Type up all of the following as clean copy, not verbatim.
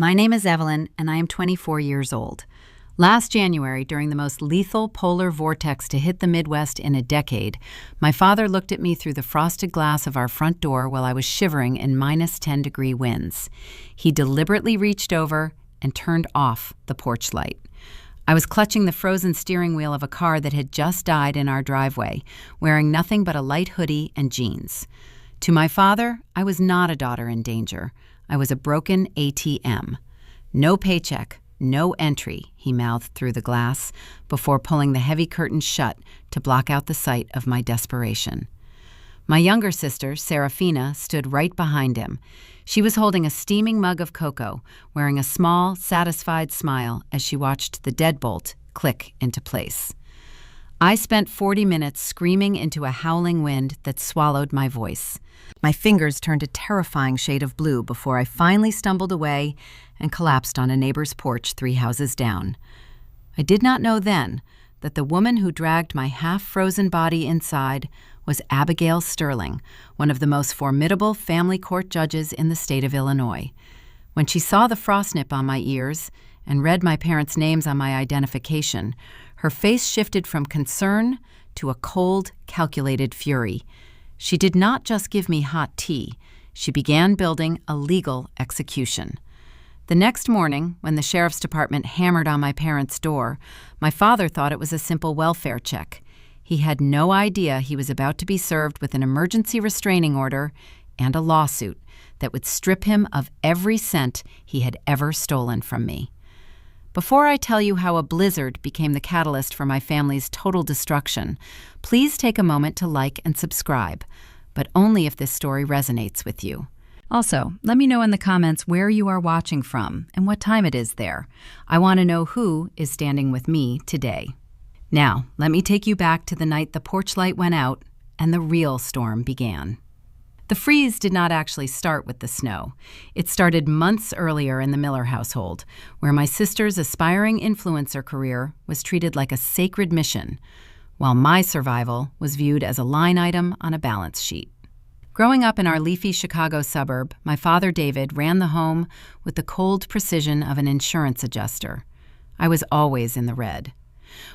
My name is Evelyn, and I am 24 years old. Last January, during the most lethal polar vortex to hit the Midwest in a decade, my father looked at me through the frosted glass of our front door while I was shivering in minus 10-degree winds. He deliberately reached over and turned off the porch light. I was clutching the frozen steering wheel of a car that had just died in our driveway, wearing nothing but a light hoodie and jeans. To my father, I was not a daughter in danger. I was a broken ATM. No paycheck, no entry, he mouthed through the glass before pulling the heavy curtains shut to block out the sight of my desperation. My younger sister, Serafina, stood right behind him. She was holding a steaming mug of cocoa, wearing a small, satisfied smile as she watched the deadbolt click into place. I spent 40 minutes screaming into a howling wind that swallowed my voice. My fingers turned a terrifying shade of blue before I finally stumbled away and collapsed on a neighbor's porch 3 houses down. I did not know then that the woman who dragged my half-frozen body inside was Abigail Sterling, one of the most formidable family court judges in the state of Illinois. When she saw the frost nip on my ears and read my parents' names on my identification, her face shifted from concern to a cold, calculated fury. She did not just give me hot tea. She began building a legal execution. The next morning, when the sheriff's department hammered on my parents' door, my father thought it was a simple welfare check. He had no idea he was about to be served with an emergency restraining order and a lawsuit that would strip him of every cent he had ever stolen from me. Before I tell you how a blizzard became the catalyst for my family's total destruction, please take a moment to like and subscribe, but only if this story resonates with you. Also, let me know in the comments where you are watching from and what time it is there. I want to know who is standing with me today. Now, let me take you back to the night the porch light went out and the real storm began. The freeze did not actually start with the snow. It started months earlier in the Miller household, where my sister's aspiring influencer career was treated like a sacred mission, while my survival was viewed as a line item on a balance sheet. Growing up in our leafy Chicago suburb, my father, David, ran the home with the cold precision of an insurance adjuster. I was always in the red.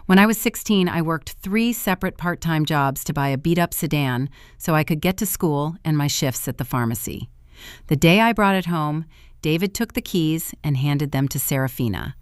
When I was 16, I worked 3 separate part-time jobs to buy a beat-up sedan so I could get to school and my shifts at the pharmacy. The day I brought it home, David took the keys and handed them to Serafina.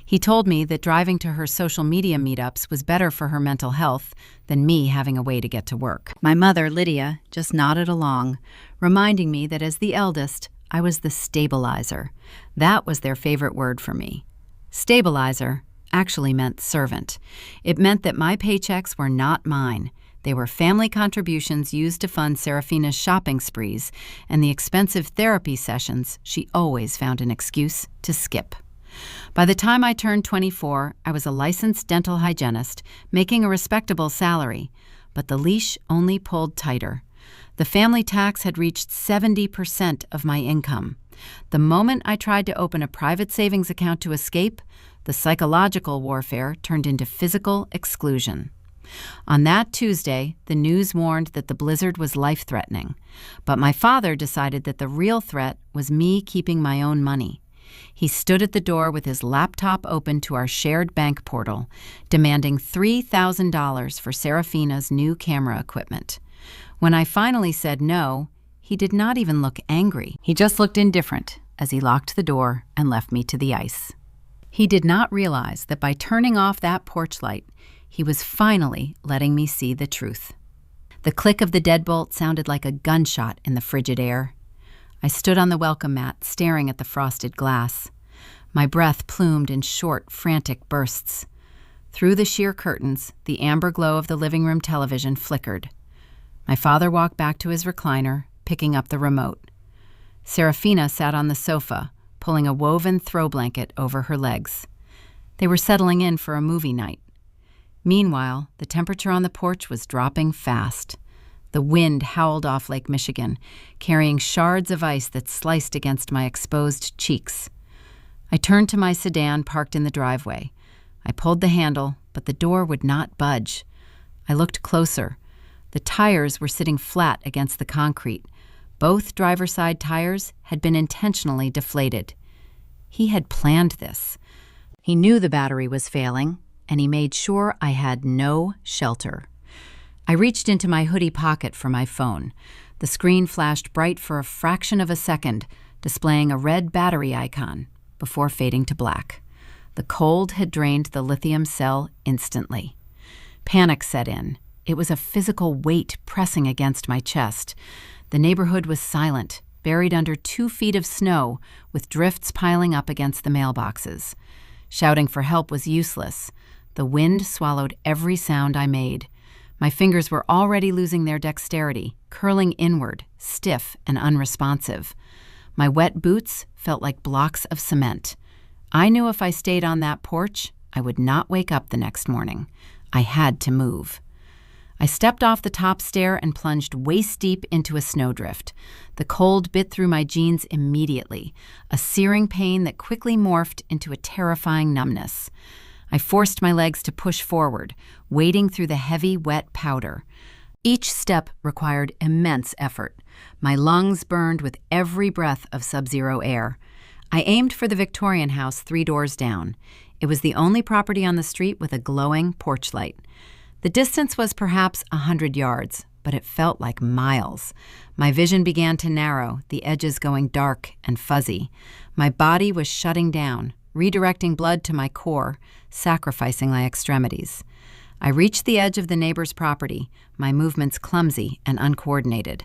He told me that driving to her social media meetups was better for her mental health than me having a way to get to work. My mother, Lydia, just nodded along, reminding me that as the eldest, I was the stabilizer. That was their favorite word for me. Stabilizer actually meant servant. It meant that my paychecks were not mine. They were family contributions used to fund Serafina's shopping sprees and the expensive therapy sessions she always found an excuse to skip. By the time I turned 24, I was a licensed dental hygienist, making a respectable salary, but the leash only pulled tighter. The family tax had reached 70% of my income. The moment I tried to open a private savings account to escape, the psychological warfare turned into physical exclusion. On that Tuesday, the news warned that the blizzard was life-threatening, but my father decided that the real threat was me keeping my own money. He stood at the door with his laptop open to our shared bank portal, demanding $3,000 for Serafina's new camera equipment. When I finally said no, he did not even look angry. He just looked indifferent as he locked the door and left me to the ice. He did not realize that by turning off that porch light, he was finally letting me see the truth. The click of the deadbolt sounded like a gunshot in the frigid air. I stood on the welcome mat, staring at the frosted glass. My breath plumed in short, frantic bursts. Through the sheer curtains, the amber glow of the living room television flickered. My father walked back to his recliner, picking up the remote. Serafina sat on the sofa, pulling a woven throw blanket over her legs. They were settling in for a movie night. Meanwhile, the temperature on the porch was dropping fast. The wind howled off Lake Michigan, carrying shards of ice that sliced against my exposed cheeks. I turned to my sedan parked in the driveway. I pulled the handle, but the door would not budge. I looked closer. The tires were sitting flat against the concrete. Both driver's side tires had been intentionally deflated. He had planned this. He knew the battery was failing, and he made sure I had no shelter. I reached into my hoodie pocket for my phone. The screen flashed bright for a fraction of a second, displaying a red battery icon, before fading to black. The cold had drained the lithium cell instantly. Panic set in. It was a physical weight pressing against my chest. The neighborhood was silent, buried under 2 feet of snow, with drifts piling up against the mailboxes. Shouting for help was useless. The wind swallowed every sound I made. My fingers were already losing their dexterity, curling inward, stiff and unresponsive. My wet boots felt like blocks of cement. I knew if I stayed on that porch, I would not wake up the next morning. I had to move. I stepped off the top stair and plunged waist-deep into a snowdrift. The cold bit through my jeans immediately, a searing pain that quickly morphed into a terrifying numbness. I forced my legs to push forward, wading through the heavy, wet powder. Each step required immense effort. My lungs burned with every breath of sub-zero air. I aimed for the Victorian house 3 doors down. It was the only property on the street with a glowing porch light. The distance was perhaps 100 yards, but it felt like miles. My vision began to narrow, the edges going dark and fuzzy. My body was shutting down, redirecting blood to my core, sacrificing my extremities. I reached the edge of the neighbor's property, my movements clumsy and uncoordinated.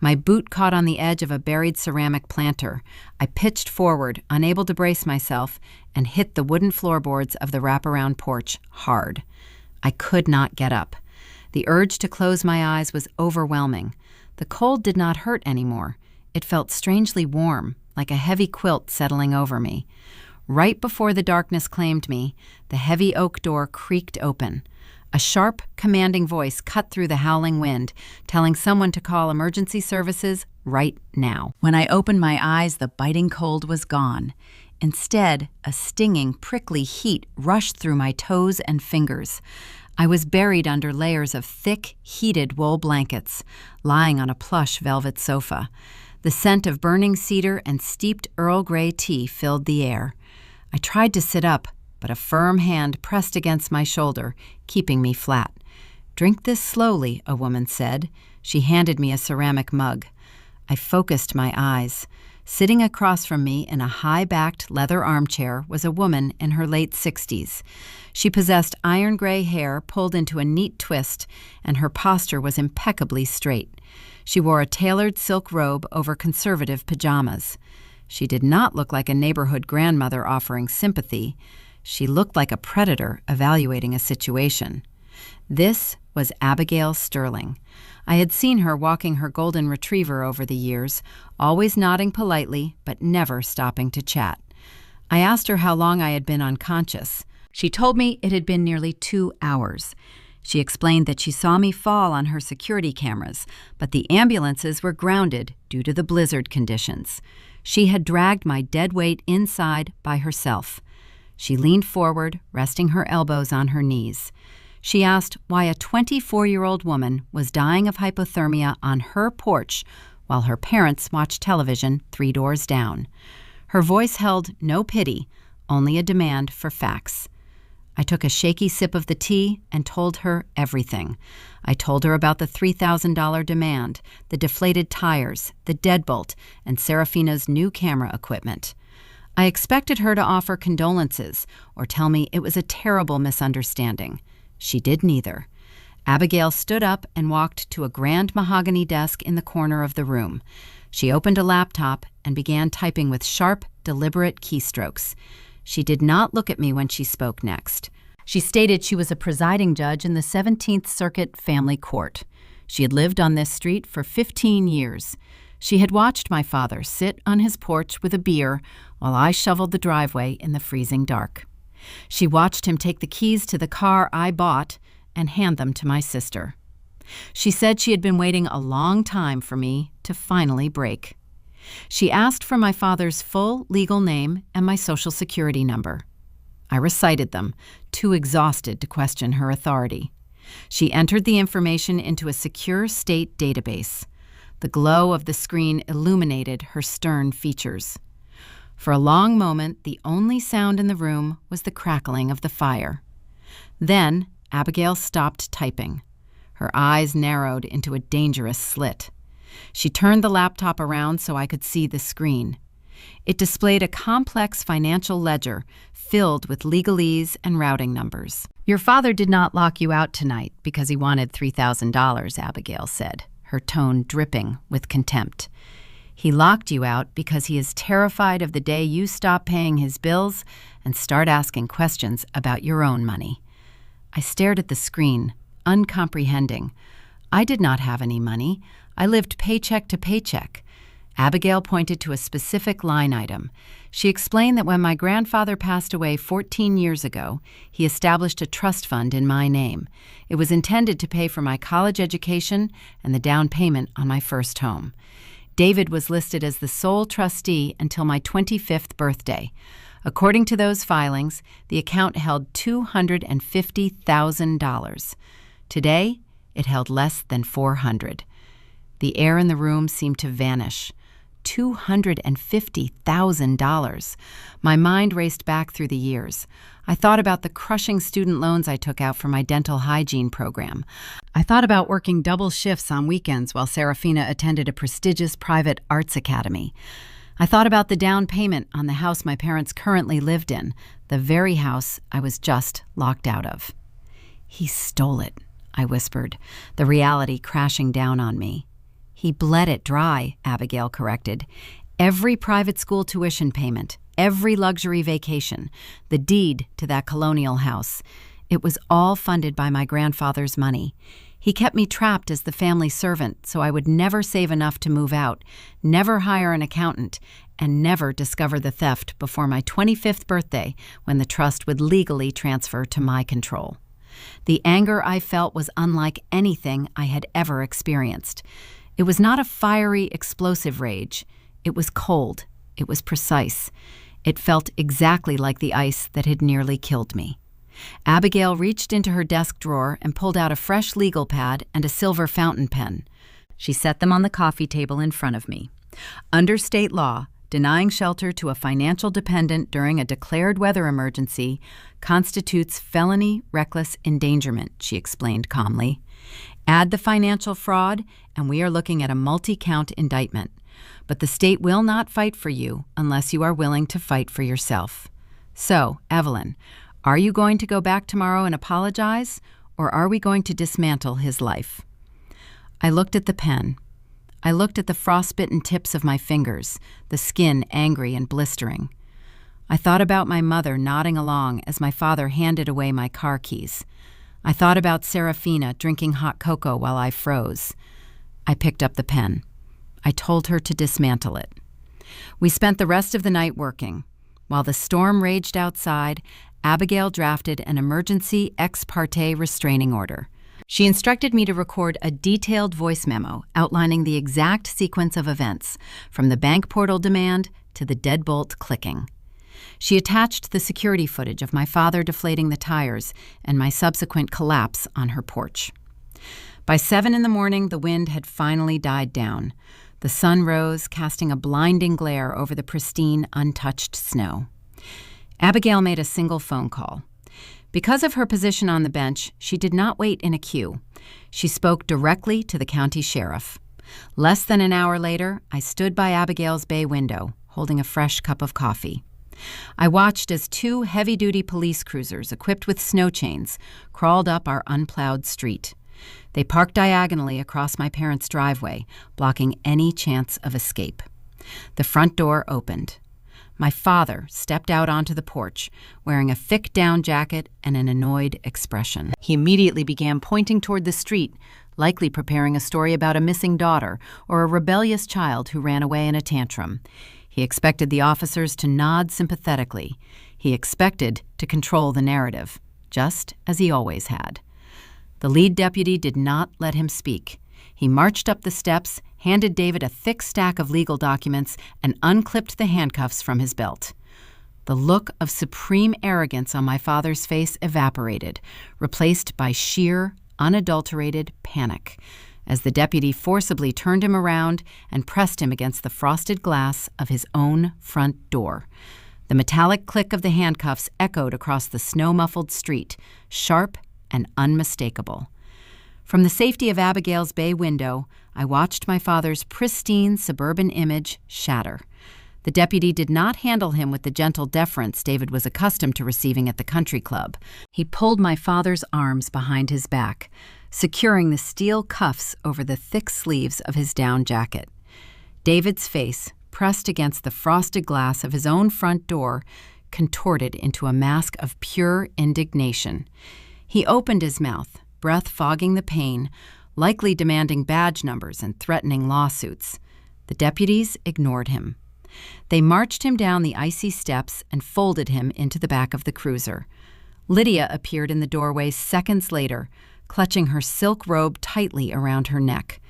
My boot caught on the edge of a buried ceramic planter. I pitched forward, unable to brace myself, and hit the wooden floorboards of the wraparound porch hard. I could not get up. The urge to close my eyes was overwhelming. The cold did not hurt anymore. It felt strangely warm, like a heavy quilt settling over me. Right before the darkness claimed me, the heavy oak door creaked open. A sharp, commanding voice cut through the howling wind, telling someone to call emergency services right now. When I opened my eyes, the biting cold was gone. Instead, a stinging, prickly heat rushed through my toes and fingers. I was buried under layers of thick, heated wool blankets, lying on a plush velvet sofa. The scent of burning cedar and steeped Earl Grey tea filled the air. I tried to sit up, but a firm hand pressed against my shoulder, keeping me flat. "Drink this slowly," a woman said. She handed me a ceramic mug. I focused my eyes. Sitting across from me in a high-backed leather armchair was a woman in her late 60s. She possessed iron gray hair pulled into a neat twist, and her posture was impeccably straight. She wore a tailored silk robe over conservative pajamas. She did not look like a neighborhood grandmother offering sympathy. She looked like a predator evaluating a situation. This was Abigail Sterling. I had seen her walking her golden retriever over the years, always nodding politely, but never stopping to chat. I asked her how long I had been unconscious. She told me it had been nearly 2 hours. She explained that she saw me fall on her security cameras, but the ambulances were grounded due to the blizzard conditions. She had dragged my dead weight inside by herself. She leaned forward, resting her elbows on her knees. She asked why a 24-year-old woman was dying of hypothermia on her porch while her parents watched television 3 doors down. Her voice held no pity, only a demand for facts. I took a shaky sip of the tea and told her everything. I told her about the $3,000 demand, the deflated tires, the Deadbolt, and Serafina's new camera equipment. I expected her to offer condolences or tell me it was a terrible misunderstanding. She did neither. Abigail stood up and walked to a grand mahogany desk in the corner of the room. She opened a laptop and began typing with sharp, deliberate keystrokes. She did not look at me when she spoke next. She stated she was a presiding judge in the 17th Circuit Family Court. She had lived on this street for 15 years. She had watched my father sit on his porch with a beer while I shoveled the driveway in the freezing dark. She watched him take the keys to the car I bought and hand them to my sister. She said she had been waiting a long time for me to finally break. She asked for my father's full legal name and my Social Security number. I recited them, too exhausted to question her authority. She entered the information into a secure state database. The glow of the screen illuminated her stern features. For a long moment, the only sound in the room was the crackling of the fire. Then, Abigail stopped typing. Her eyes narrowed into a dangerous slit. She turned the laptop around so I could see the screen. It displayed a complex financial ledger filled with legalese and routing numbers. "Your father did not lock you out tonight because he wanted $3,000, Abigail said, her tone dripping with contempt. He locked you out because he is terrified of the day you stop paying his bills and start asking questions about your own money." I stared at the screen, uncomprehending. I did not have any money. I lived paycheck to paycheck. Abigail pointed to a specific line item. She explained that when my grandfather passed away 14 years ago, he established a trust fund in my name. It was intended to pay for my college education and the down payment on my first home. David was listed as the sole trustee until my 25th birthday. According to those filings, the account held $250,000. Today, it held less than $400,000. The air in the room seemed to vanish. $250,000. My mind raced back through the years. I thought about the crushing student loans I took out for my dental hygiene program. I thought about working double shifts on weekends while Serafina attended a prestigious private arts academy. I thought about the down payment on the house my parents currently lived in, the very house I was just locked out of. "He stole it," I whispered, the reality crashing down on me. "He bled it dry," Abigail corrected. "Every private school tuition payment, every luxury vacation, the deed to that colonial house. It was all funded by my grandfather's money. He kept me trapped as the family servant so I would never save enough to move out, never hire an accountant, and never discover the theft before my 25th birthday when the trust would legally transfer to my control." The anger I felt was unlike anything I had ever experienced. It was not a fiery, explosive rage. It was cold. It was precise. It felt exactly like the ice that had nearly killed me. Abigail reached into her desk drawer and pulled out a fresh legal pad and a silver fountain pen. She set them on the coffee table in front of me. "Under state law, denying shelter to a financial dependent during a declared weather emergency constitutes felony reckless endangerment," she explained calmly. "Add the financial fraud, and we are looking at a multi-count indictment. But the state will not fight for you unless you are willing to fight for yourself. So, Evelyn, are you going to go back tomorrow and apologize, or are we going to dismantle his life?" I looked at the pen. I looked at the frostbitten tips of my fingers, the skin angry and blistering. I thought about my mother nodding along as my father handed away my car keys. I thought about Serafina drinking hot cocoa while I froze. I picked up the pen. I told her to dismantle it. We spent the rest of the night working. While the storm raged outside, Abigail drafted an emergency ex parte restraining order. She instructed me to record a detailed voice memo outlining the exact sequence of events, from the bank portal demand to the deadbolt clicking. She attached the security footage of my father deflating the tires and my subsequent collapse on her porch. By 7 a.m, the wind had finally died down. The sun rose, casting a blinding glare over the pristine, untouched snow. Abigail made a single phone call. Because of her position on the bench, she did not wait in a queue. She spoke directly to the county sheriff. Less than an hour later, I stood by Abigail's bay window, holding a fresh cup of coffee. I watched as 2 heavy-duty police cruisers equipped with snow chains crawled up our unplowed street. They parked diagonally across my parents' driveway, blocking any chance of escape. The front door opened. My father stepped out onto the porch, wearing a thick down jacket and an annoyed expression. He immediately began pointing toward the street, likely preparing a story about a missing daughter or a rebellious child who ran away in a tantrum. He expected the officers to nod sympathetically. He expected to control the narrative, just as he always had. The lead deputy did not let him speak. He marched up the steps, handed David a thick stack of legal documents, and unclipped the handcuffs from his belt. The look of supreme arrogance on my father's face evaporated, replaced by sheer, unadulterated panic. as the deputy forcibly turned him around and pressed him against the frosted glass of his own front door. The metallic click of the handcuffs echoed across the snow-muffled street, sharp and unmistakable. From the safety of Abigail's bay window, I watched my father's pristine suburban image shatter. The deputy did not handle him with the gentle deference David was accustomed to receiving at the country club. He pulled my father's arms behind his back, securing the steel cuffs over the thick sleeves of his down jacket. David's face, pressed against the frosted glass of his own front door, contorted into a mask of pure indignation. He opened his mouth, breath fogging the pain, likely demanding badge numbers and threatening lawsuits. The deputies ignored him. They marched him down the icy steps and folded him into the back of the cruiser. Lydia appeared in the doorway seconds later, clutching her silk robe tightly around her neck.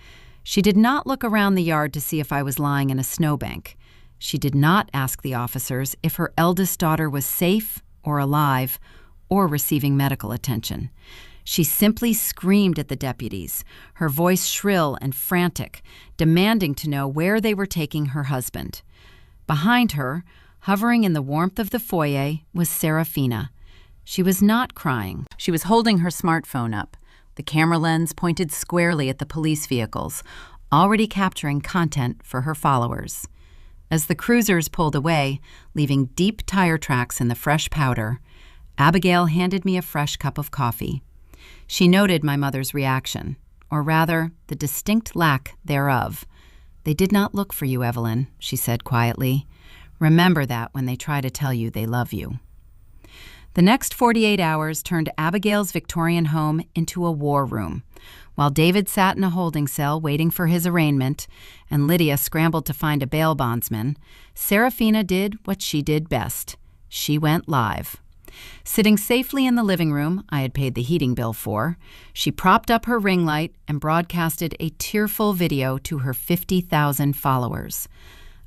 She did not look around the yard to see if I was lying in a snowbank. She did not ask the officers if her eldest daughter was safe or alive or receiving medical attention. She simply screamed at the deputies, her voice shrill and frantic, demanding to know where they were taking her husband. Behind her, hovering in the warmth of the foyer, was Serafina. She was not crying. She was holding her smartphone up, the camera lens pointed squarely at the police vehicles, already capturing content for her followers. As the cruisers pulled away, leaving deep tire tracks in the fresh powder, Abigail handed me a fresh cup of coffee. She noted my mother's reaction, or rather, the distinct lack thereof. "They did not look for you, Evelyn," she said quietly. "Remember that when they try to tell you they love you." The next 48 hours turned Abigail's Victorian home into a war room. While David sat in a holding cell waiting for his arraignment, and Lydia scrambled to find a bail bondsman, Serafina did what she did best. She went live. Sitting safely in the living room I had paid the heating bill for, she propped up her ring light and broadcasted a tearful video to her 50,000 followers.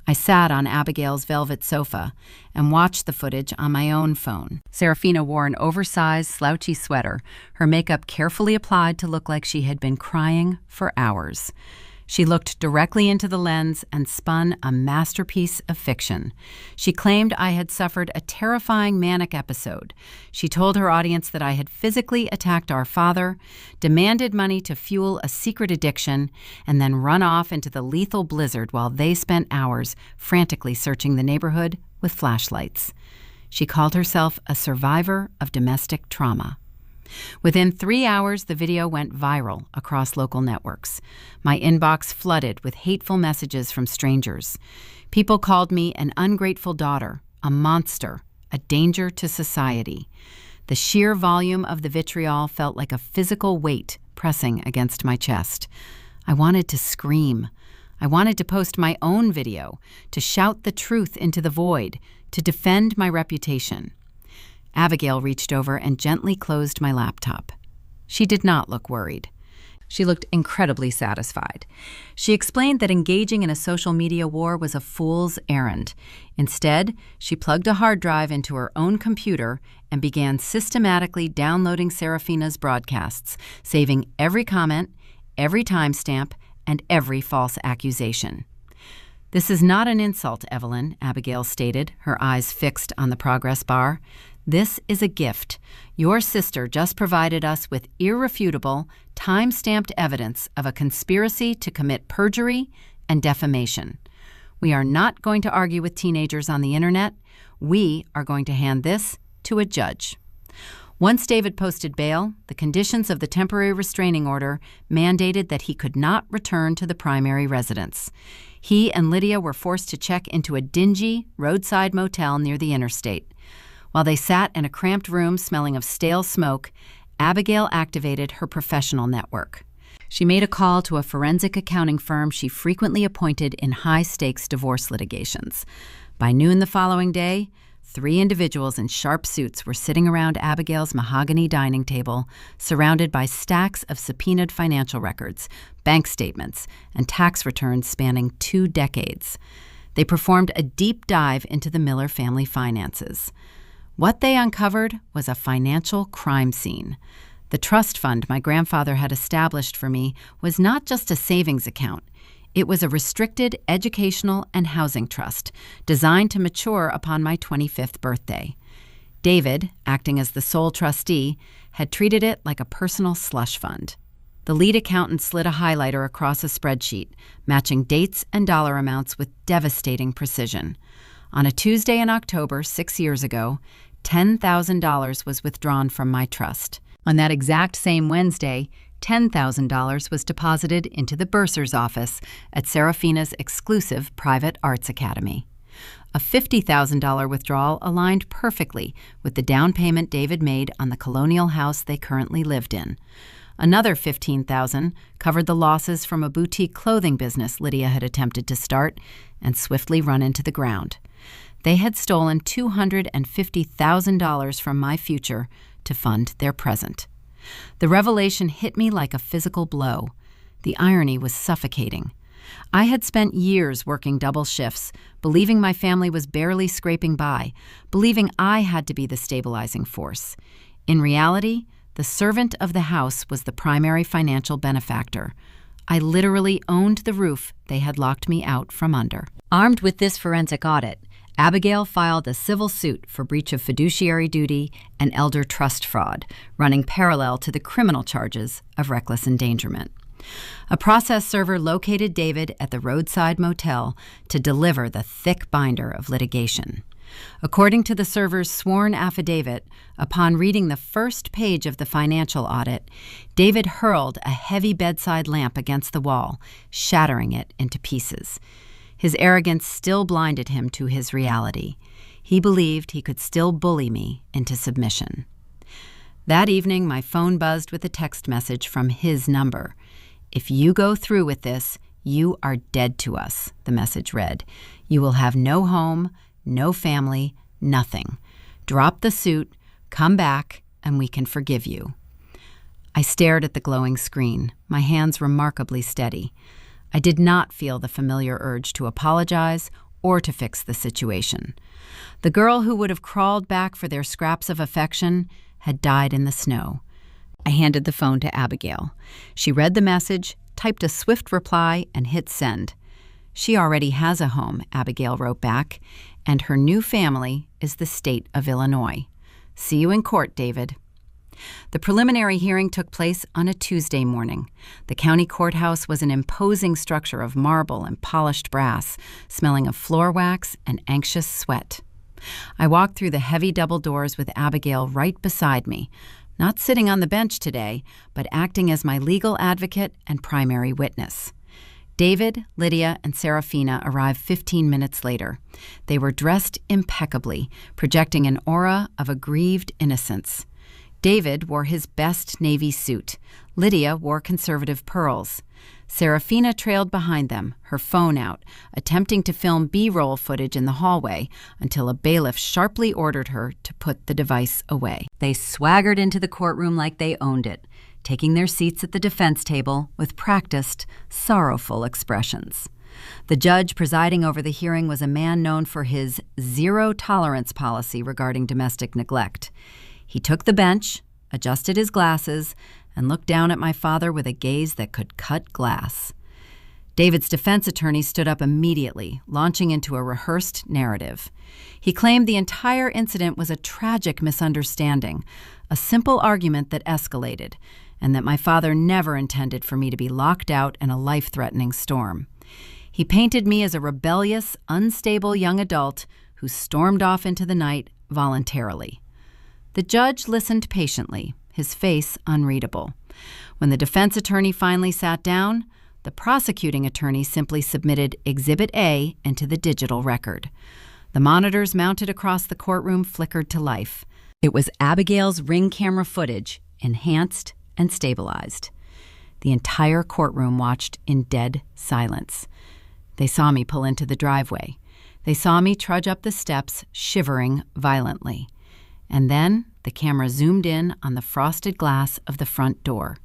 I sat on Abigail's velvet sofa and watched the footage on my own phone. Serafina wore an oversized, slouchy sweater, her makeup carefully applied to look like she had been crying for hours. She looked directly into the lens and spun a masterpiece of fiction. She claimed I had suffered a terrifying manic episode. She told her audience that I had physically attacked our father, demanded money to fuel a secret addiction, and then run off into the lethal blizzard while they spent hours frantically searching the neighborhood with flashlights. She called herself a survivor of domestic trauma. Within 3 hours, the video went viral across local networks. My inbox flooded with hateful messages from strangers. People called me an ungrateful daughter, a monster, a danger to society. The sheer volume of the vitriol felt like a physical weight pressing against my chest. I wanted to scream. I wanted to post my own video, to shout the truth into the void, to defend my reputation. Abigail reached over and gently closed my laptop. She did not look worried. She looked incredibly satisfied. She explained that engaging in a social media war was a fool's errand. Instead, she plugged a hard drive into her own computer and began systematically downloading Serafina's broadcasts, saving every comment, every timestamp, and every false accusation. "This is not an insult, Evelyn," Abigail stated, her eyes fixed on the progress bar. "This is a gift. Your sister just provided us with irrefutable, time-stamped evidence of a conspiracy to commit perjury and defamation. We are not going to argue with teenagers on the internet. We are going to hand this to a judge." Once David posted bail, the conditions of the temporary restraining order mandated that he could not return to the primary residence. He and Lydia were forced to check into a dingy, roadside motel near the interstate. While they sat in a cramped room smelling of stale smoke, Abigail activated her professional network. She made a call to a forensic accounting firm she frequently appointed in high-stakes divorce litigations. By noon the following day, 3 individuals in sharp suits were sitting around Abigail's mahogany dining table, surrounded by stacks of subpoenaed financial records, bank statements, and tax returns spanning 2 decades. They performed a deep dive into the Miller family finances. What they uncovered was a financial crime scene. The trust fund my grandfather had established for me was not just a savings account. It was a restricted educational and housing trust designed to mature upon my 25th birthday. David, acting as the sole trustee, had treated it like a personal slush fund. The lead accountant slid a highlighter across a spreadsheet, matching dates and dollar amounts with devastating precision. On a Tuesday in October 6 years ago, $10,000 was withdrawn from my trust. On that exact same Wednesday, $10,000 was deposited into the bursar's office at Serafina's exclusive private arts academy. A $50,000 withdrawal aligned perfectly with the down payment David made on the colonial house they currently lived in. Another $15,000 covered the losses from a boutique clothing business Lydia had attempted to start and swiftly run into the ground. They had stolen $250,000 from my future to fund their present. The revelation hit me like a physical blow. The irony was suffocating. I had spent years working double shifts, believing my family was barely scraping by, believing I had to be the stabilizing force. In reality, the servant of the house was the primary financial benefactor. I literally owned the roof they had locked me out from under. Armed with this forensic audit, Abigail filed a civil suit for breach of fiduciary duty and elder trust fraud, running parallel to the criminal charges of reckless endangerment. A process server located David at the roadside motel to deliver the thick binder of litigation. According to the server's sworn affidavit, upon reading the first page of the financial audit, David hurled a heavy bedside lamp against the wall, shattering it into pieces. His arrogance still blinded him to his reality. He believed he could still bully me into submission. That evening, my phone buzzed with a text message from his number. "If you go through with this, you are dead to us," the message read. "You will have no home, no family, nothing. Drop the suit, come back, and we can forgive you." I stared at the glowing screen, my hands remarkably steady. I did not feel the familiar urge to apologize or to fix the situation. The girl who would have crawled back for their scraps of affection had died in the snow. I handed the phone to Abigail. She read the message, typed a swift reply, and hit send. "She already has a home," Abigail wrote back, "and her new family is the state of Illinois. See you in court, David." The preliminary hearing took place on a Tuesday morning. The county courthouse was an imposing structure of marble and polished brass, smelling of floor wax and anxious sweat. I walked through the heavy double doors with Abigail right beside me, not sitting on the bench today, but acting as my legal advocate and primary witness. David, Lydia, and Serafina arrived 15 minutes later. They were dressed impeccably, projecting an aura of aggrieved innocence. David wore his best navy suit. Lydia wore conservative pearls. Serafina trailed behind them, her phone out, attempting to film B-roll footage in the hallway until a bailiff sharply ordered her to put the device away. They swaggered into the courtroom like they owned it, taking their seats at the defense table with practiced, sorrowful expressions. The judge presiding over the hearing was a man known for his zero-tolerance policy regarding domestic neglect. He took the bench, adjusted his glasses, and looked down at my father with a gaze that could cut glass. David's defense attorney stood up immediately, launching into a rehearsed narrative. He claimed the entire incident was a tragic misunderstanding, a simple argument that escalated, and that my father never intended for me to be locked out in a life-threatening storm. He painted me as a rebellious, unstable young adult who stormed off into the night voluntarily. The judge listened patiently, his face unreadable. When the defense attorney finally sat down, the prosecuting attorney simply submitted Exhibit A into the digital record. The monitors mounted across the courtroom flickered to life. It was Abigail's Ring camera footage, enhanced and stabilized. The entire courtroom watched in dead silence. They saw me pull into the driveway. They saw me trudge up the steps, shivering violently. And then the camera zoomed in on the frosted glass of the front door.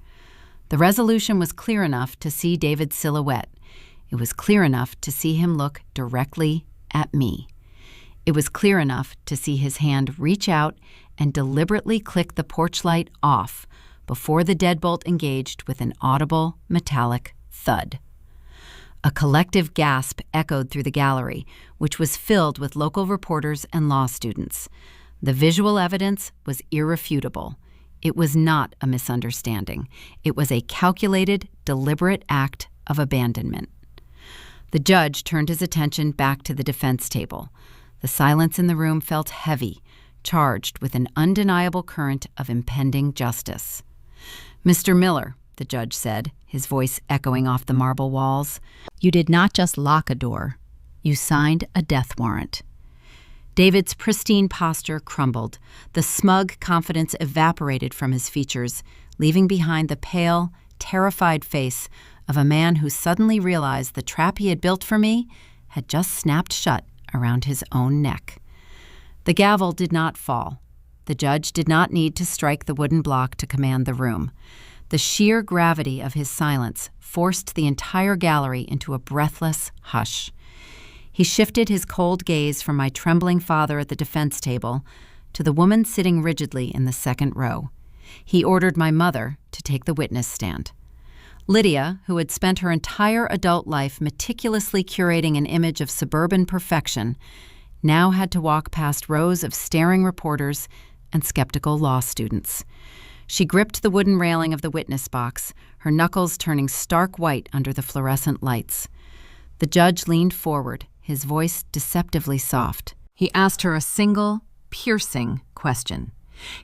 The resolution was clear enough to see David's silhouette. It was clear enough to see him look directly at me. It was clear enough to see his hand reach out and deliberately click the porch light off, before the deadbolt engaged with an audible, metallic thud. A collective gasp echoed through the gallery, which was filled with local reporters and law students. The visual evidence was irrefutable. It was not a misunderstanding. It was a calculated, deliberate act of abandonment. The judge turned his attention back to the defense table. The silence in the room felt heavy, charged with an undeniable current of impending justice. "Mr. Miller," the judge said, his voice echoing off the marble walls, "you did not just lock a door. You signed a death warrant." David's pristine posture crumbled. The smug confidence evaporated from his features, leaving behind the pale, terrified face of a man who suddenly realized the trap he had built for me had just snapped shut around his own neck. The gavel did not fall. The judge did not need to strike the wooden block to command the room. The sheer gravity of his silence forced the entire gallery into a breathless hush. He shifted his cold gaze from my trembling father at the defense table to the woman sitting rigidly in the second row. He ordered my mother to take the witness stand. Lydia, who had spent her entire adult life meticulously curating an image of suburban perfection, now had to walk past rows of staring reporters and skeptical law students. She gripped the wooden railing of the witness box, her knuckles turning stark white under the fluorescent lights. The judge leaned forward, his voice deceptively soft. He asked her a single, piercing question.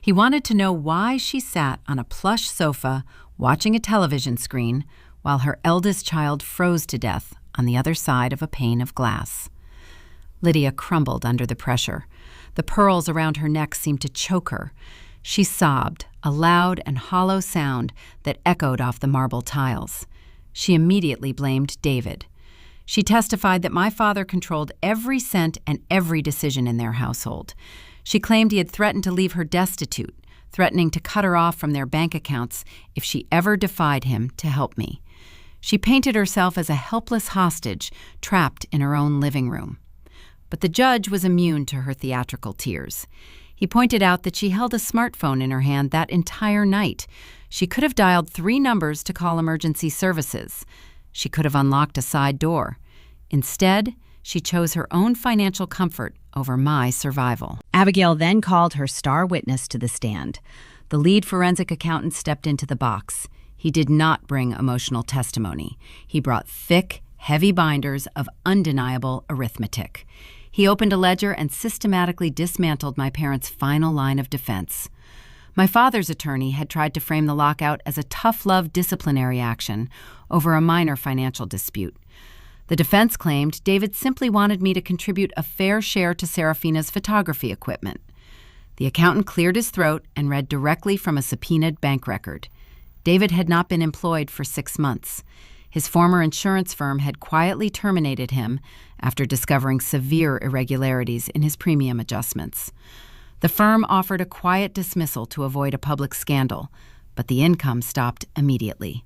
He wanted to know why she sat on a plush sofa watching a television screen while her eldest child froze to death on the other side of a pane of glass. Lydia crumbled under the pressure. The pearls around her neck seemed to choke her. She sobbed, a loud and hollow sound that echoed off the marble tiles. She immediately blamed David. She testified that my father controlled every cent and every decision in their household. She claimed he had threatened to leave her destitute, threatening to cut her off from their bank accounts if she ever defied him to help me. She painted herself as a helpless hostage trapped in her own living room. But the judge was immune to her theatrical tears. He pointed out that she held a smartphone in her hand that entire night. She could have dialed 3 numbers to call emergency services. She could have unlocked a side door. Instead, she chose her own financial comfort over my survival. Abigail then called her star witness to the stand. The lead forensic accountant stepped into the box. He did not bring emotional testimony. He brought thick, heavy binders of undeniable arithmetic. He opened a ledger and systematically dismantled my parents' final line of defense. My father's attorney had tried to frame the lockout as a tough-love disciplinary action over a minor financial dispute. The defense claimed David simply wanted me to contribute a fair share to Serafina's photography equipment. The accountant cleared his throat and read directly from a subpoenaed bank record. David had not been employed for 6 months. His former insurance firm had quietly terminated him after discovering severe irregularities in his premium adjustments. The firm offered a quiet dismissal to avoid a public scandal, but the income stopped immediately.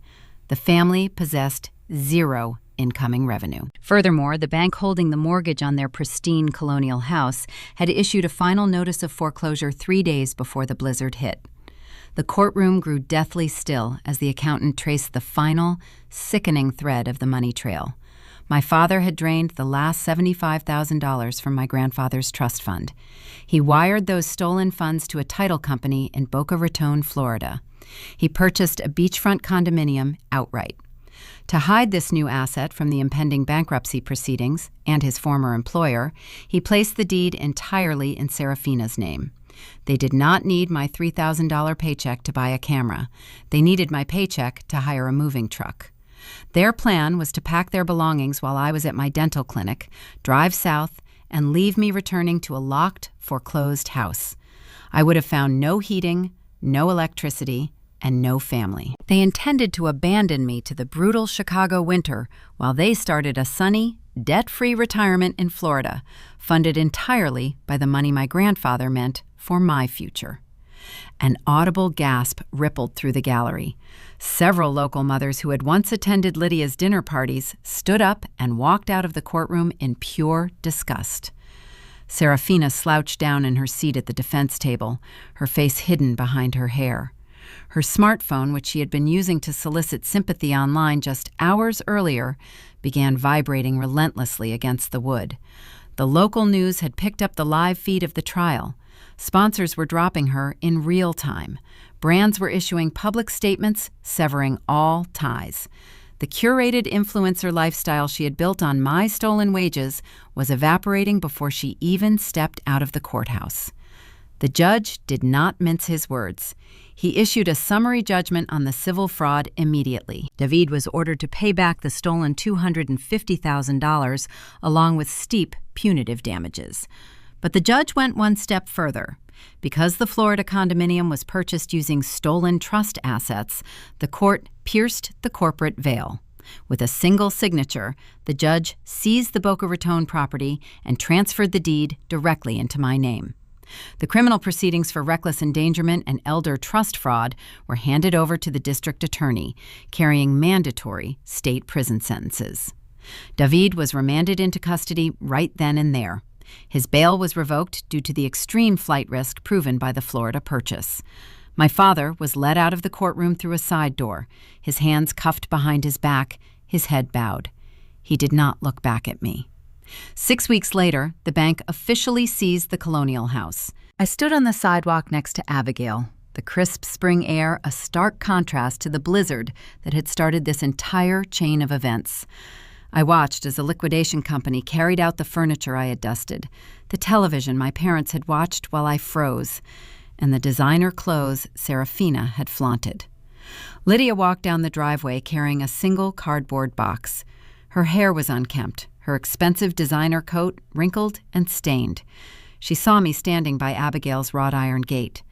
The family possessed 0 incoming revenue. Furthermore, the bank holding the mortgage on their pristine colonial house had issued a final notice of foreclosure 3 days before the blizzard hit. The courtroom grew deathly still as the accountant traced the final, sickening thread of the money trail. My father had drained the last $75,000 from my grandfather's trust fund. He wired those stolen funds to a title company in Boca Raton, Florida. He purchased a beachfront condominium outright. To hide this new asset from the impending bankruptcy proceedings and his former employer, he placed the deed entirely in Serafina's name. They did not need my $3,000 paycheck to buy a camera. They needed my paycheck to hire a moving truck. Their plan was to pack their belongings while I was at my dental clinic, drive south, and leave me returning to a locked, foreclosed house. I would have found no heating, no electricity, and no family. They intended to abandon me to the brutal Chicago winter while they started a sunny, debt-free retirement in Florida, funded entirely by the money my grandfather meant for my future. An audible gasp rippled through the gallery. Several local mothers who had once attended Lydia's dinner parties stood up and walked out of the courtroom in pure disgust. Serafina slouched down in her seat at the defense table, her face hidden behind her hair. Her smartphone, which she had been using to solicit sympathy online just hours earlier, began vibrating relentlessly against the wood. The local news had picked up the live feed of the trial. Sponsors were dropping her in real time. Brands were issuing public statements, severing all ties. The curated influencer lifestyle she had built on my stolen wages was evaporating before she even stepped out of the courthouse. The judge did not mince his words. He issued a summary judgment on the civil fraud immediately. David was ordered to pay back the stolen $250,000 along with steep punitive damages. But the judge went one step further. Because the Florida condominium was purchased using stolen trust assets, the court pierced the corporate veil. With a single signature, the judge seized the Boca Raton property and transferred the deed directly into my name. The criminal proceedings for reckless endangerment and elder trust fraud were handed over to the district attorney, carrying mandatory state prison sentences. David was remanded into custody right then and there. His bail was revoked due to the extreme flight risk proven by the Florida purchase. My father was led out of the courtroom through a side door, his hands cuffed behind his back, his head bowed. He did not look back at me. 6 weeks later, the bank officially seized the Colonial House. I stood on the sidewalk next to Abigail, the crisp spring air a stark contrast to the blizzard that had started this entire chain of events. I watched as the liquidation company carried out the furniture I had dusted, the television my parents had watched while I froze, and the designer clothes Serafina had flaunted. Lydia walked down the driveway carrying a single cardboard box. Her hair was unkempt, her expensive designer coat wrinkled and stained. She saw me standing by Abigail's wrought iron gate.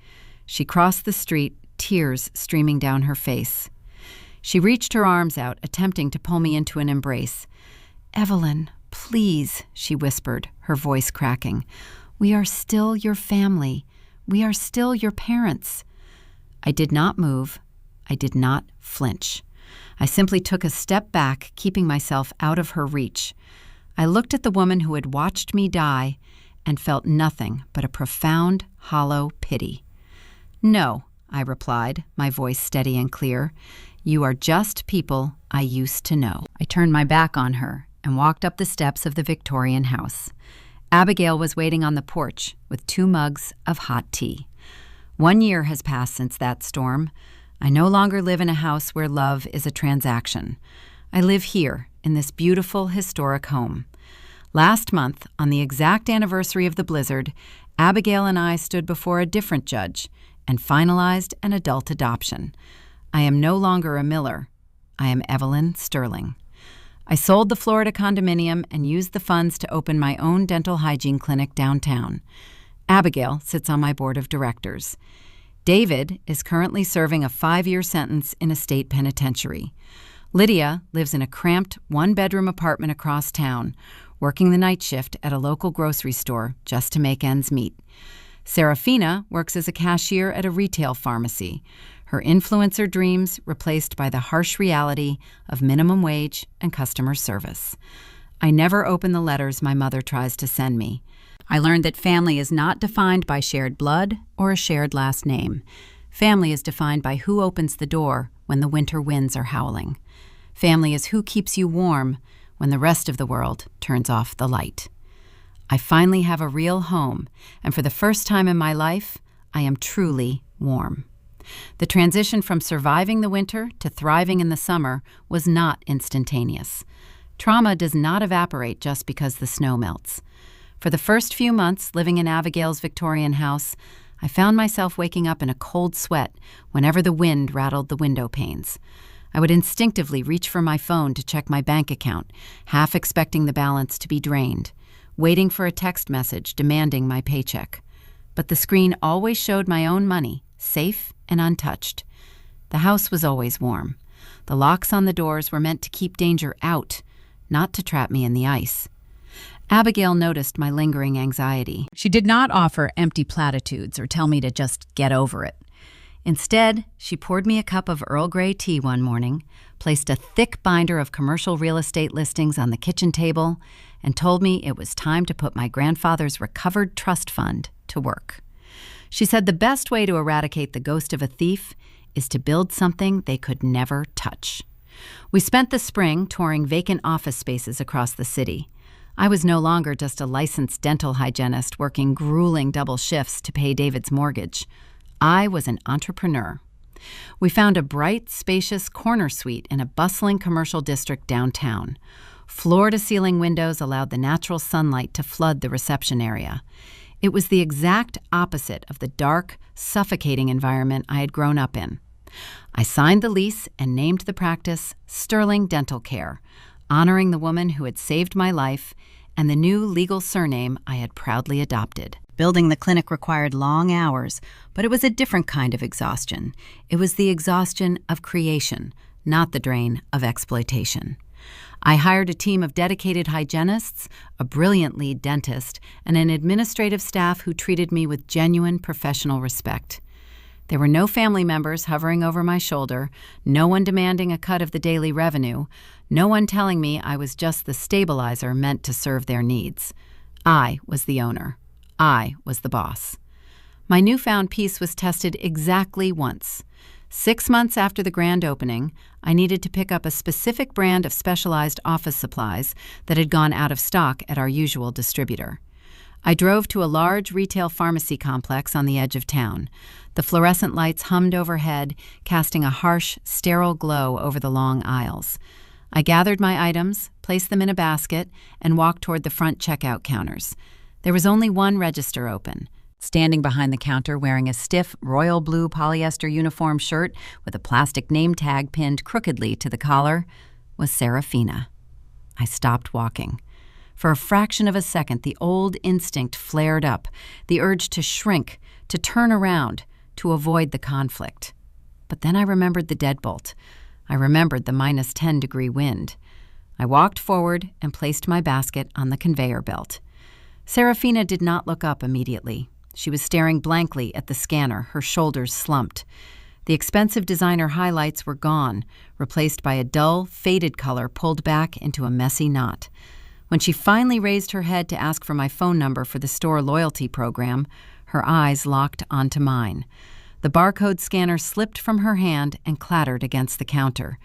She crossed the street, tears streaming down her face. She reached her arms out, attempting to pull me into an embrace. "Evelyn, please," she whispered, her voice cracking. "We are still your family. We are still your parents." I did not move. I did not flinch. I simply took a step back, keeping myself out of her reach. I looked at the woman who had watched me die and felt nothing but a profound, hollow pity. "No," I replied, my voice steady and clear. "You are just people I used to know." I turned my back on her and walked up the steps of the Victorian house. Abigail was waiting on the porch with 2 mugs of hot tea. 1 year has passed since that storm. I no longer live in a house where love is a transaction. I live here, in this beautiful, historic home. Last month, on the exact anniversary of the blizzard, Abigail and I stood before a different judge and finalized an adult adoption. I am no longer a Miller. I am Evelyn Sterling. I sold the Florida condominium and used the funds to open my own dental hygiene clinic downtown. Abigail sits on my board of directors. David is currently serving a 5-year sentence in a state penitentiary. Lydia lives in a cramped 1-bedroom apartment across town, working the night shift at a local grocery store just to make ends meet. Serafina works as a cashier at a retail pharmacy, her influencer dreams replaced by the harsh reality of minimum wage and customer service. I never open the letters my mother tries to send me. I learned that family is not defined by shared blood or a shared last name. Family is defined by who opens the door when the winter winds are howling. Family is who keeps you warm when the rest of the world turns off the light. I finally have a real home, and for the first time in my life, I am truly warm. The transition from surviving the winter to thriving in the summer was not instantaneous. Trauma does not evaporate just because the snow melts. For the first few months living in Abigail's Victorian house, I found myself waking up in a cold sweat whenever the wind rattled the window panes. I would instinctively reach for my phone to check my bank account, half expecting the balance to be drained, waiting for a text message demanding my paycheck. But the screen always showed my own money, safe and untouched. The house was always warm. The locks on the doors were meant to keep danger out, not to trap me in the ice. Abigail noticed my lingering anxiety. She did not offer empty platitudes or tell me to just get over it. Instead, she poured me a cup of Earl Grey tea one morning, placed a thick binder of commercial real estate listings on the kitchen table, and told me it was time to put my grandfather's recovered trust fund to work. She said the best way to eradicate the ghost of a thief is to build something they could never touch. We spent the spring touring vacant office spaces across the city. I was no longer just a licensed dental hygienist working grueling double shifts to pay David's mortgage. I was an entrepreneur. We found a bright, spacious corner suite in a bustling commercial district downtown. Floor-to-ceiling windows allowed the natural sunlight to flood the reception area. It was the exact opposite of the dark, suffocating environment I had grown up in. I signed the lease and named the practice Sterling Dental Care, honoring the woman who had saved my life and the new legal surname I had proudly adopted. Building the clinic required long hours, but it was a different kind of exhaustion. It was the exhaustion of creation, not the drain of exploitation. I hired a team of dedicated hygienists, a brilliant lead dentist, and an administrative staff who treated me with genuine professional respect. There were no family members hovering over my shoulder, no one demanding a cut of the daily revenue, no one telling me I was just the stabilizer meant to serve their needs. I was the owner. I was the boss. My newfound peace was tested exactly once. 6 months after the grand opening, I needed to pick up a specific brand of specialized office supplies that had gone out of stock at our usual distributor. I drove to a large retail pharmacy complex on the edge of town. The fluorescent lights hummed overhead, casting a harsh, sterile glow over the long aisles. I gathered my items, placed them in a basket, and walked toward the front checkout counters. There was only one register open. Standing behind the counter wearing a stiff royal blue polyester uniform shirt with a plastic name tag pinned crookedly to the collar was Serafina. I stopped walking. For a fraction of a second, the old instinct flared up, the urge to shrink, to turn around, to avoid the conflict. But then I remembered the deadbolt. I remembered the -10-degree wind. I walked forward and placed my basket on the conveyor belt. Serafina did not look up immediately. She was staring blankly at the scanner, her shoulders slumped. The expensive designer highlights were gone, replaced by a dull, faded color pulled back into a messy knot. When she finally raised her head to ask for my phone number for the store loyalty program, her eyes locked onto mine. The barcode scanner slipped from her hand and clattered against the counter.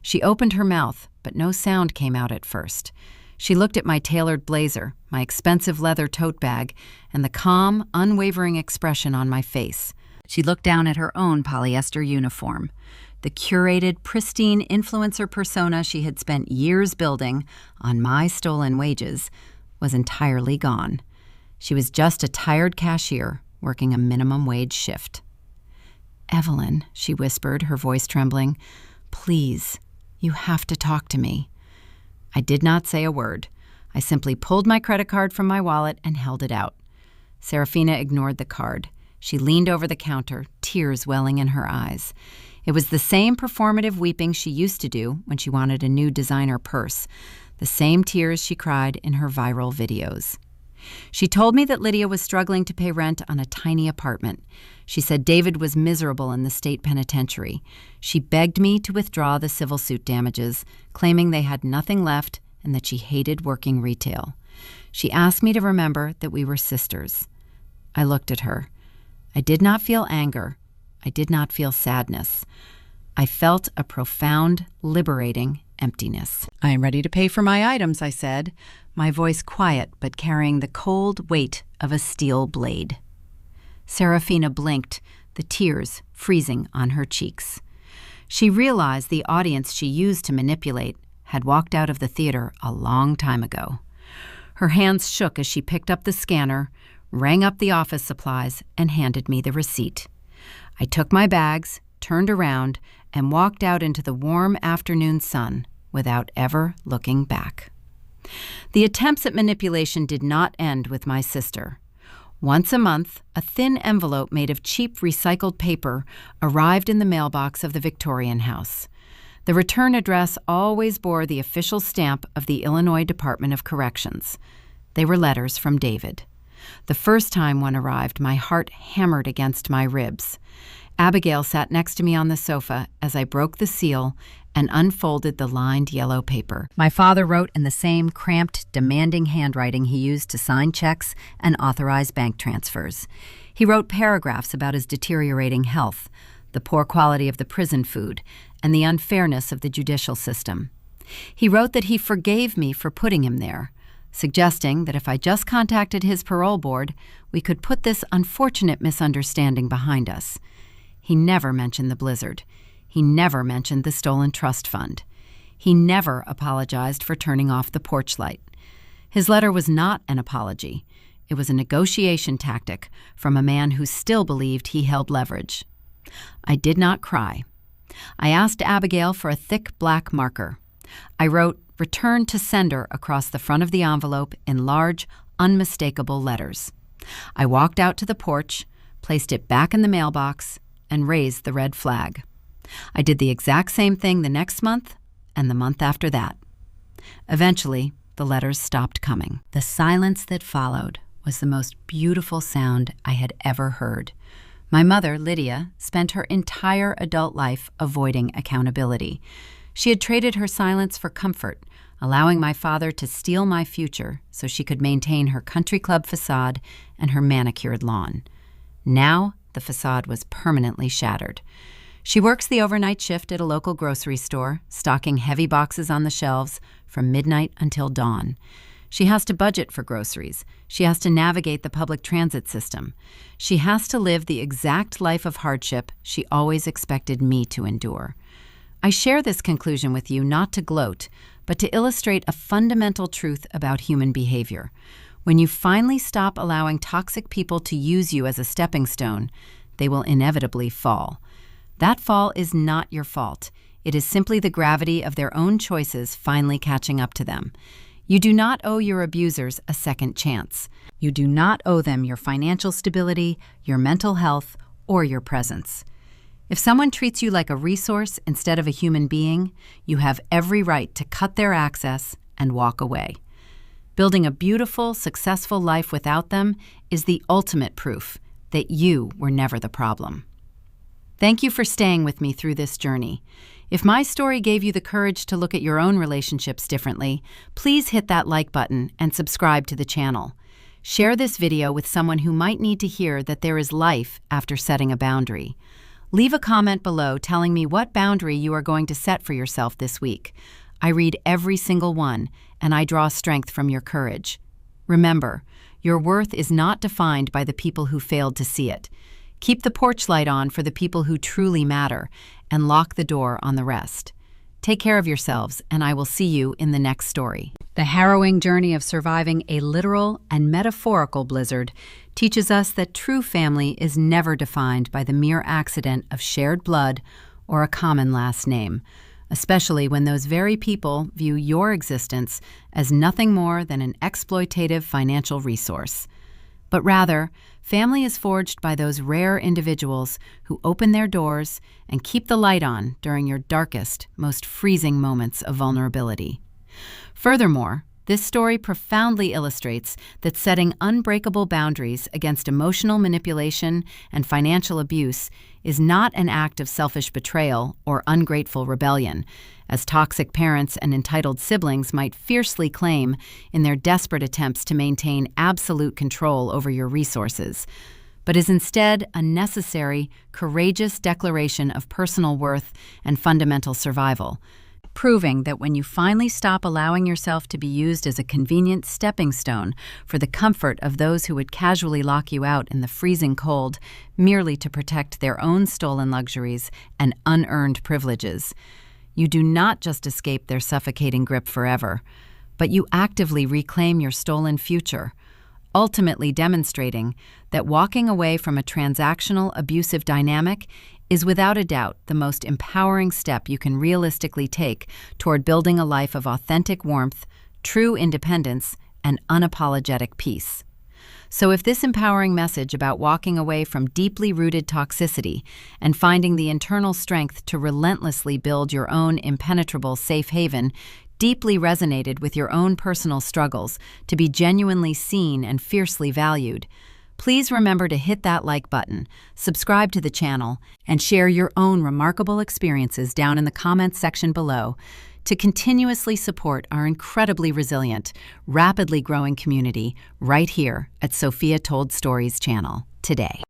She opened her mouth, but no sound came out at first. She looked at my tailored blazer, my expensive leather tote bag, and the calm, unwavering expression on my face. She looked down at her own polyester uniform. The curated, pristine influencer persona she had spent years building on my stolen wages was entirely gone. She was just a tired cashier working a minimum wage shift. "Evelyn," she whispered, her voice trembling, "please, you have to talk to me." I did not say a word. I simply pulled my credit card from my wallet and held it out. Serafina ignored the card. She leaned over the counter, tears welling in her eyes. It was the same performative weeping she used to do when she wanted a new designer purse, the same tears she cried in her viral videos. She told me that Lydia was struggling to pay rent on a tiny apartment. She said David was miserable in the state penitentiary. She begged me to withdraw the civil suit damages, claiming they had nothing left and that she hated working retail. She asked me to remember that we were sisters. I looked at her. I did not feel anger. I did not feel sadness. I felt a profound, liberating emptiness. "I am ready to pay for my items," I said, my voice quiet but carrying the cold weight of a steel blade. Serafina blinked, the tears freezing on her cheeks. She realized the audience she used to manipulate had walked out of the theater a long time ago. Her hands shook as she picked up the scanner, rang up the office supplies, and handed me the receipt. I took my bags, turned around, and walked out into the warm afternoon sun without ever looking back. The attempts at manipulation did not end with my sister. Once a month, a thin envelope made of cheap recycled paper arrived in the mailbox of the Victorian House. The return address always bore the official stamp of the Illinois Department of Corrections. They were letters from David. The first time one arrived, my heart hammered against my ribs. Abigail sat next to me on the sofa as I broke the seal and unfolded the lined yellow paper. My father wrote in the same cramped, demanding handwriting he used to sign checks and authorize bank transfers. He wrote paragraphs about his deteriorating health, the poor quality of the prison food, and the unfairness of the judicial system. He wrote that he forgave me for putting him there, suggesting that if I just contacted his parole board, we could put this unfortunate misunderstanding behind us. He never mentioned the blizzard. He never mentioned the stolen trust fund. He never apologized for turning off the porch light. His letter was not an apology. It was a negotiation tactic from a man who still believed he held leverage. I did not cry. I asked Abigail for a thick black marker. I wrote, "Return to sender" across the front of the envelope in large, unmistakable letters. I walked out to the porch, placed it back in the mailbox, and raised the red flag. I did the exact same thing the next month and the month after that. Eventually, the letters stopped coming. The silence that followed was the most beautiful sound I had ever heard. My mother, Lydia, spent her entire adult life avoiding accountability. She had traded her silence for comfort, allowing my father to steal my future so she could maintain her country club facade and her manicured lawn. Now, the facade was permanently shattered. She works the overnight shift at a local grocery store, stocking heavy boxes on the shelves from midnight until dawn. She has to budget for groceries. She has to navigate the public transit system. She has to live the exact life of hardship she always expected me to endure. I share this conclusion with you not to gloat, but to illustrate a fundamental truth about human behavior. When you finally stop allowing toxic people to use you as a stepping stone, they will inevitably fall. That fall is not your fault. It is simply the gravity of their own choices finally catching up to them. You do not owe your abusers a second chance. You do not owe them your financial stability, your mental health, or your presence. If someone treats you like a resource instead of a human being, you have every right to cut their access and walk away. Building a beautiful, successful life without them is the ultimate proof that you were never the problem. Thank you for staying with me through this journey. If my story gave you the courage to look at your own relationships differently, please hit that like button and subscribe to the channel. Share this video with someone who might need to hear that there is life after setting a boundary. Leave a comment below telling me what boundary you are going to set for yourself this week. I read every single one, and I draw strength from your courage. Remember, your worth is not defined by the people who failed to see it. Keep the porch light on for the people who truly matter, and lock the door on the rest. Take care of yourselves, and I will see you in the next story. The harrowing journey of surviving a literal and metaphorical blizzard teaches us that true family is never defined by the mere accident of shared blood or a common last name, especially when those very people view your existence as nothing more than an exploitative financial resource. But rather, family is forged by those rare individuals who open their doors and keep the light on during your darkest, most freezing moments of vulnerability. Furthermore, this story profoundly illustrates that setting unbreakable boundaries against emotional manipulation and financial abuse is not an act of selfish betrayal or ungrateful rebellion, as toxic parents and entitled siblings might fiercely claim in their desperate attempts to maintain absolute control over your resources, but is instead a necessary, courageous declaration of personal worth and fundamental survival, proving that when you finally stop allowing yourself to be used as a convenient stepping stone for the comfort of those who would casually lock you out in the freezing cold merely to protect their own stolen luxuries and unearned privileges, you do not just escape their suffocating grip forever, but you actively reclaim your stolen future, ultimately demonstrating that walking away from a transactional, abusive dynamic is without a doubt the most empowering step you can realistically take toward building a life of authentic warmth, true independence, and unapologetic peace. So if this empowering message about walking away from deeply rooted toxicity and finding the internal strength to relentlessly build your own impenetrable safe haven deeply resonated with your own personal struggles to be genuinely seen and fiercely valued, please remember to hit that like button, subscribe to the channel, and share your own remarkable experiences down in the comments section below to continuously support our incredibly resilient, rapidly growing community right here at Sophia Told Stories channel today.